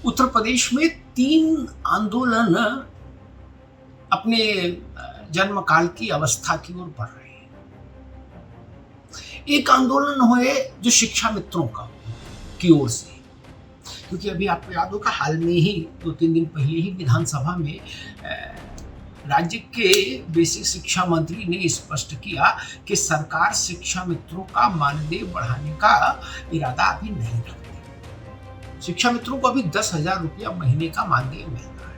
उत्तर प्रदेश में 3 आंदोलन अपने जन्मकाल की अवस्था की ओर बढ़ रहे हैं। एक आंदोलन हुए जो शिक्षा मित्रों का की ओर से, क्योंकि अभी आपको याद होगा हाल में ही 2-3 दिन पहले ही विधानसभा में राज्य के बेसिक शिक्षा मंत्री ने स्पष्ट किया कि सरकार शिक्षा मित्रों का मानदेय बढ़ाने का इरादा अभी नहीं रखती। शिक्षा मित्रों को अभी 10,000 रुपया महीने का मानदेय मिलता है,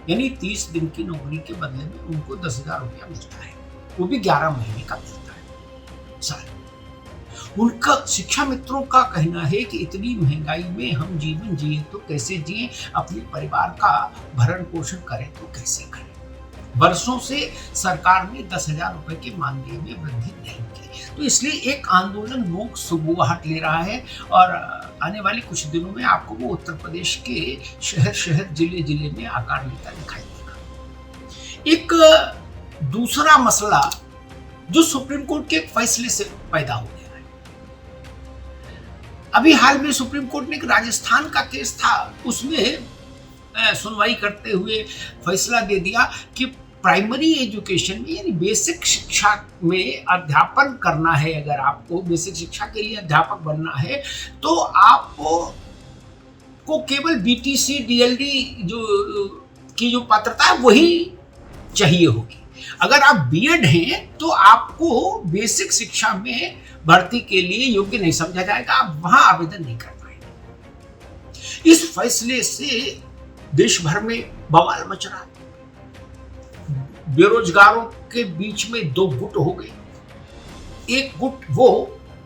यानी 30 दिन की नौकरी के बदले में उनको 10,000 रुपया मिलता है, वो भी 11 महीने का मिलता है साल। उनका शिक्षा मित्रों का कहना है कि इतनी महंगाई में हम जीवन जिए तो कैसे जिए, अपने परिवार का भरण पोषण करें तो कैसे करें। वर्षों से सरकार ने 10,000 रुपए के मानदेय में वृद्धि नहीं की, तो इसलिए एक आंदोलन लोक सुबुगाहट ले रहा है और आने वाले कुछ दिनों में आपको वो उत्तर प्रदेश के शहर शहर जिले जिले में आकार लेता दिखाई देगा। एक दूसरा मसला जो सुप्रीम कोर्ट के एक फैसले से पैदा हो गया है। अभी हाल में सुप्रीम कोर्ट ने एक राजस्थान का केस था, उसमें सुनवाई करते हुए फैसला दे दिया कि प्राइमरी एजुकेशन में यानी बेसिक शिक्षा में अध्यापन करना है, अगर आपको बेसिक शिक्षा के लिए अध्यापक बनना है तो आपको केवल बीटीसी डीएलडी जो पात्रता है वही चाहिए होगी। अगर आप बीएड हैं तो आपको बेसिक शिक्षा में भर्ती के लिए योग्य नहीं समझा जाएगा, आप वहां आवेदन नहीं कर पाएंगे। इस फैसले से देश भर में बवाल मच रहा है। बेरोजगारों के बीच में 2 गुट हो गए। एक गुट वो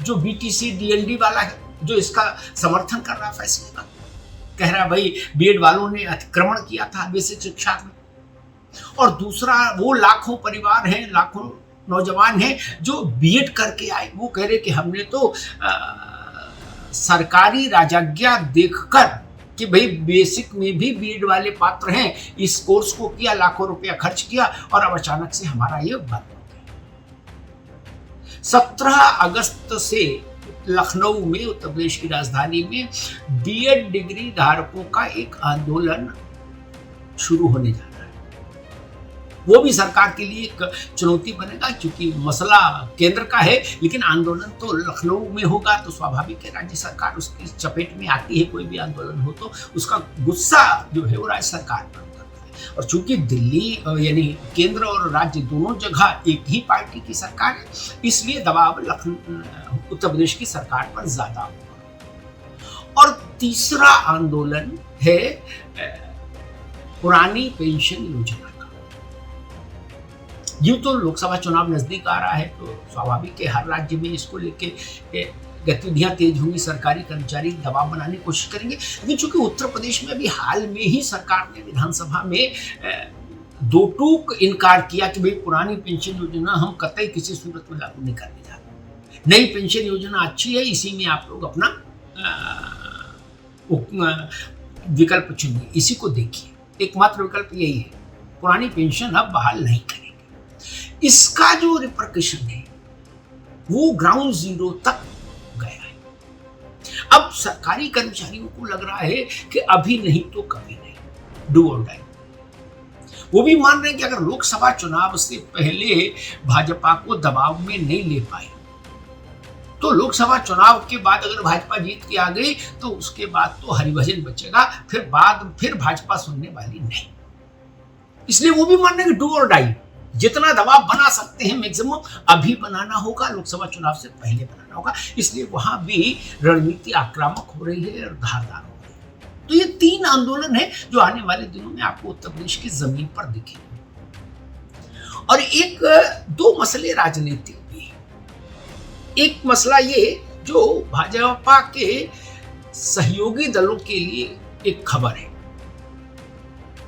जो बीटीसी डीएलडी वाला है, जो इसका समर्थन कर रहा है फैसले का, कह रहा है भाई बीएड वालों ने अतिक्रमण किया था बेसिक शिक्षा में। और दूसरा वो लाखों परिवार हैं, लाखों नौजवान हैं जो बीएड करके आए, वो कह रहे कि हमने तो सरकारी राजज्ञा देखकर कि भाई बेसिक में भी बीएड वाले पात्र हैं, इस कोर्स को किया, लाखों रुपया खर्च किया और अब अचानक से हमारा ये बंद हो गया। 17 अगस्त से लखनऊ में, उत्तर प्रदेश की राजधानी में, बीएड डिग्री धारकों का एक आंदोलन शुरू होने जा रहा है। वो भी सरकार के लिए एक चुनौती बनेगा, क्योंकि मसला केंद्र का है लेकिन आंदोलन तो लखनऊ में होगा, तो स्वाभाविक है राज्य सरकार उसकी चपेट में आती है। कोई भी आंदोलन हो तो उसका गुस्सा जो है वो राज्य सरकार पर उतरता है। और चूंकि दिल्ली यानी केंद्र और राज्य दोनों जगह एक ही पार्टी की सरकार है, इसलिए दबाव उत्तर प्रदेश की सरकार पर ज्यादा होगा। और तीसरा आंदोलन है पुरानी पेंशन योजना। यूं तो लोकसभा चुनाव नजदीक आ रहा है, तो स्वाभाविक है हर राज्य में इसको लेके गतिविधियां तेज होंगी, सरकारी कर्मचारी दबाव बनाने की कोशिश करेंगे। लेकिन चूंकि उत्तर प्रदेश में अभी हाल में ही सरकार ने विधानसभा में 2 टूक इनकार किया कि भाई पुरानी पेंशन योजना हम कतई किसी सूरत में लागू नहीं करने जा रहे, नई पेंशन योजना अच्छी है, इसी में आप लोग अपना विकल्प चुनिए, इसी को देखिए। एकमात्र विकल्प यही है, पुरानी पेंशन अब बहाल नहीं करेंगे। इसका जो रिपरकशन है वो ग्राउंड जीरो तक गया है। अब सरकारी कर्मचारियों को लग रहा है कि अभी नहीं तो कभी नहीं, डू और डाई। वो भी मान रहे हैं कि अगर लोकसभा चुनाव से पहले भाजपा को दबाव में नहीं ले पाए तो लोकसभा चुनाव के बाद अगर भाजपा जीत के आ गई तो उसके बाद तो हरिभजन बचेगा, फिर भाजपा सुनने वाली नहीं। इसलिए वो भी मान रहे हैं कि डू और डाई, जितना दबाव बना सकते हैं मैक्सिमम अभी बनाना होगा, लोकसभा चुनाव से पहले बनाना होगा। इसलिए वहां भी रणनीति आक्रामक हो रही है और धारदार हो रही है। तो ये 3 आंदोलन है जो आने वाले दिनों में आपको उत्तर प्रदेश की जमीन पर दिखेंगे। और 2 मसले राजनीतिक भी है। एक मसला ये जो भाजपा के सहयोगी दलों के लिए एक खबर है,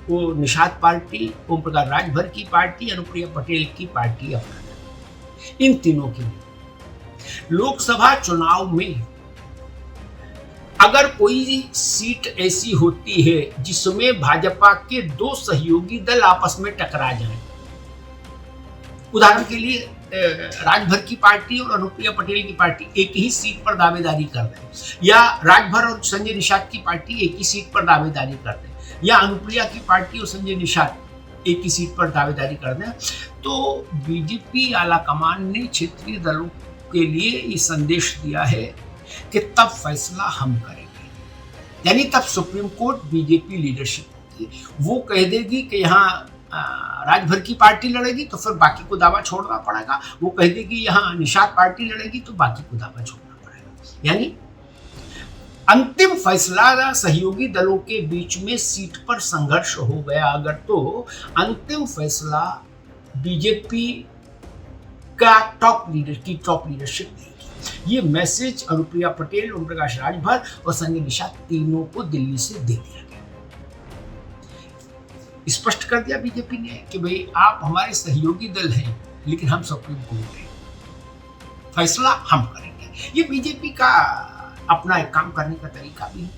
वो निषाद पार्टी, ओम प्रकाश राजभर की पार्टी, अनुप्रिया पटेल की पार्टी अपना, इन तीनों के लिए लोकसभा चुनाव में अगर कोई सीट ऐसी होती है जिसमें भाजपा के 2 सहयोगी दल आपस में टकरा जाएं, उदाहरण के लिए राजभर की पार्टी और अनुप्रिया पटेल की पार्टी एक ही सीट पर दावेदारी कर रहे हैं, या राजभर और संजय निषाद की पार्टी एक ही सीट पर दावेदारी कर रहे हैं, या अनुप्रिया की पार्टी और संजय निषाद एक ही सीट पर दावेदारी कर रहे हैं, तो बीजेपी आला कमान ने क्षेत्रीय दलों के लिए ये संदेश दिया है कि तब फैसला हम करेंगे। यानी तब सुप्रीम कोर्ट बीजेपी लीडरशिप होगी, वो कह देगी कि यहाँ राजभर की पार्टी लड़ेगी तो फिर बाकी को दावा छोड़ना पड़ेगा, वो कह देगी यहाँ निषाद पार्टी लड़ेगी तो बाकी को दावा छोड़ना पड़ेगा। यानी अंतिम फैसला सहयोगी दलों के बीच में सीट पर संघर्ष हो गया अगर, तो अंतिम फैसला बीजेपी का टॉप लीडरशिप देगी। ये मैसेज अनुप्रिया पटेल, ओम प्रकाश राजभर और संजय निषाद तीनों को दिल्ली से दे दिया गया। स्पष्ट कर दिया बीजेपी ने कि भाई आप हमारे सहयोगी दल हैं, लेकिन हम सुप्रीम कोर्ट हैं, फैसला हम करेंगे। ये बीजेपी का अपना एक काम करने का तरीका भी है।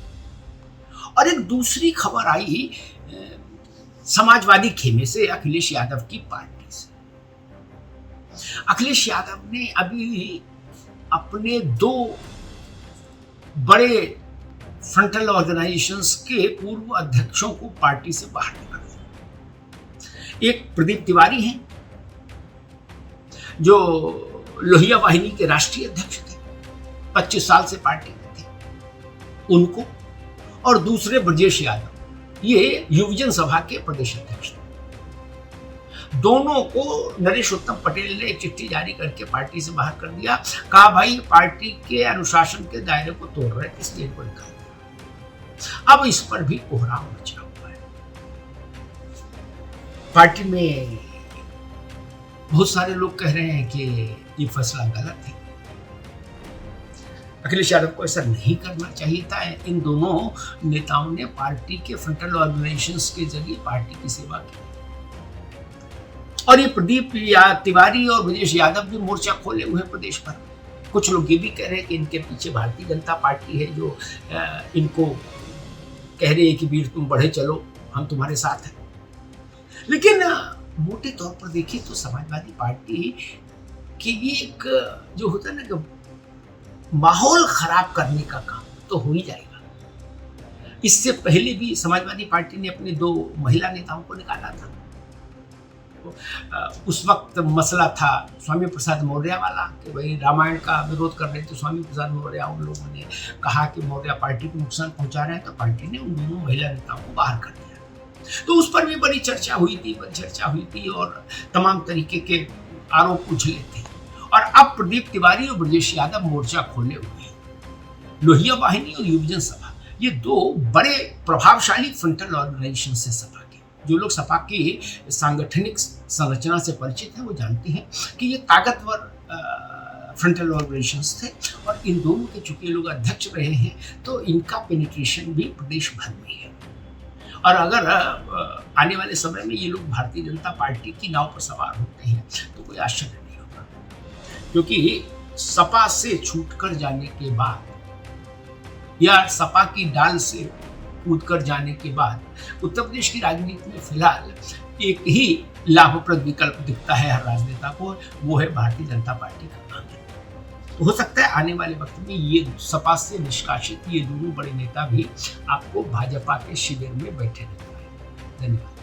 और एक दूसरी खबर आई समाजवादी खेमे से, अखिलेश यादव की पार्टी से। अखिलेश यादव ने अभी अपने 2 बड़े फ्रंटल ऑर्गेनाइजेशंस के पूर्व अध्यक्षों को पार्टी से बाहर निकाल दिया। एक प्रदीप तिवारी हैं जो लोहिया वाहिनी के राष्ट्रीय अध्यक्ष थे, 25 साल से पार्टी में थे, उनको, और दूसरे ब्रजेश यादव, ये युवजन सभा के प्रदेश अध्यक्ष थे। दोनों को नरेश उत्तम पटेल ने एक चिट्ठी जारी करके पार्टी से बाहर कर दिया। कहा भाई पार्टी के अनुशासन के दायरे को तोड़ रहे थे, इसलिए इनको निकाल दिया। अब इस पर भी कोहराम मचा हुआ है। पार्टी में बहुत सारे लोग कह रहे हैं कि ये फैसला गलत है, अखिलेश यादव को ऐसा नहीं करना चाहिए था। इन दोनों नेताओं ने पार्टी के फ्रंटल ऑर्गेनाइजेशंस के जरिए पार्टी की सेवा की। और ये प्रदीप तिवारी और ब्रजेश यादव भी मोर्चा खोले हुए प्रदेश भर। कुछ लोग ये भी कह रहे हैं कि इनके पीछे भारतीय जनता पार्टी है, जो इनको कह रही है कि वीर तुम बढ़े चलो, हम तुम्हारे साथ हैं। लेकिन मोटे तौर पर देखिए तो समाजवादी पार्टी की भी एक जो होता है ना कि माहौल खराब करने का काम तो हो ही जाएगा। इससे पहले भी समाजवादी पार्टी ने अपने 2 महिला नेताओं को निकाला था। उस वक्त मसला था स्वामी प्रसाद मौर्य वाला कि भाई रामायण का विरोध कर रहे थे स्वामी प्रसाद मौर्य। उन लोगों ने कहा कि मौर्य पार्टी को नुकसान पहुंचा रहे हैं, तो पार्टी ने उन दोनों महिला नेताओं को बाहर कर दिया। तो उस पर भी बड़ी चर्चा हुई थी और तमाम तरीके के आरोप उछले थे। और अब प्रदीप तिवारी और ब्रजेश यादव मोर्चा खोले हुए हैं। लोहिया वाहिनी और युवजन सभा, ये 2 बड़े प्रभावशाली फ्रंटल ऑर्गेनाइजेशन से सपा के। जो लोग सपा की सांगठनिक संरचना से परिचित हैं वो जानते हैं कि ये ताकतवर फ्रंटल ऑर्गेनाइजेशंस थे। और इन दोनों के चूंकि लोग अध्यक्ष रहे हैं, तो इनका पेनिट्रेशन भी प्रदेश भर में है। और अगर आने वाले समय में ये लोग भारतीय जनता पार्टी की नाव पर सवार होते हैं तो कोई आश्चर्य नहीं होगा, क्योंकि सपा से छूटकर जाने के बाद या सपा की डाल से कूदकर जाने के बाद उत्तर प्रदेश की राजनीति में फिलहाल एक ही लाभप्रद विकल्प दिखता है हर राजनेता को, वो है भारतीय जनता पार्टी का नाम। तो हो सकता है आने वाले वक्त में ये सपा से निष्कासित ये दोनों बड़े नेता भी आपको भाजपा के शिविर में बैठे नजर आए। धन्यवाद।